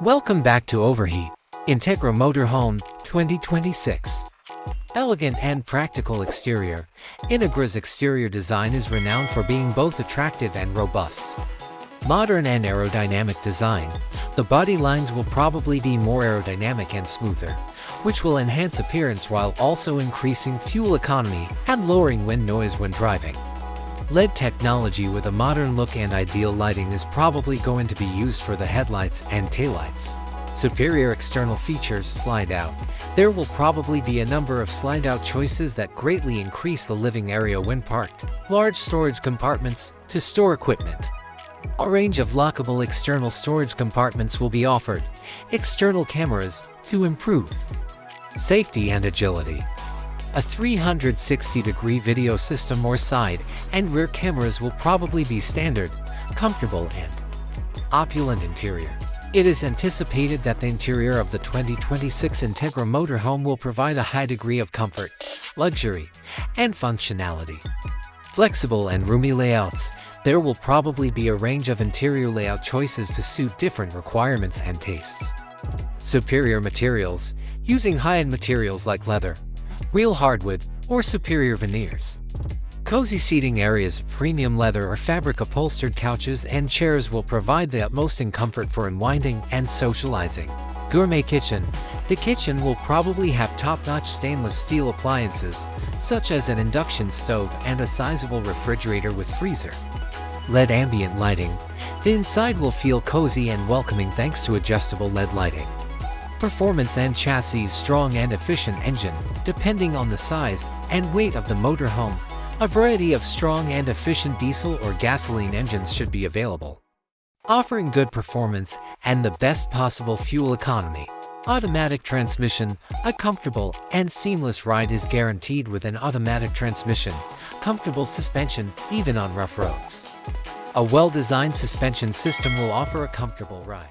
Welcome back to Overheat, Integra Motorhome 2026. Elegant and practical exterior. Integra's exterior design is renowned for being both attractive and robust. Modern and aerodynamic design. The body lines will probably be more aerodynamic and smoother, which will enhance appearance while also increasing fuel economy and lowering wind noise when driving. LED technology with a modern look and ideal lighting is probably going to be used for the headlights and taillights. Superior external features slide out. There will probably be a number of slide-out choices that greatly increase the living area when parked. Large storage compartments to store equipment. A range of lockable external storage compartments will be offered. External cameras to improve safety and agility. A 360-degree video system or side and rear cameras will probably be standard, comfortable and opulent interior. It is anticipated that the interior of the 2026 Integra Motorhome will provide a high degree of comfort, luxury, and functionality. Flexible and roomy layouts. There will probably be a range of interior layout choices to suit different requirements and tastes. Superior materials. Using high-end materials like leather, real hardwood, or superior veneers. Cozy seating areas, premium leather or fabric upholstered couches and chairs will provide the utmost in comfort for unwinding and socializing. Gourmet kitchen. The kitchen will probably have top-notch stainless steel appliances, such as an induction stove and a sizable refrigerator with freezer. LED ambient lighting. The inside will feel cozy and welcoming thanks to adjustable LED lighting. Performance and chassis. Strong and efficient engine, depending on the size and weight of the motorhome. A variety of strong and efficient diesel or gasoline engines should be available, offering good performance and the best possible fuel economy. Automatic transmission. A comfortable and seamless ride is guaranteed with an automatic transmission. Comfortable suspension, even on rough roads. A well-designed suspension system will offer a comfortable ride.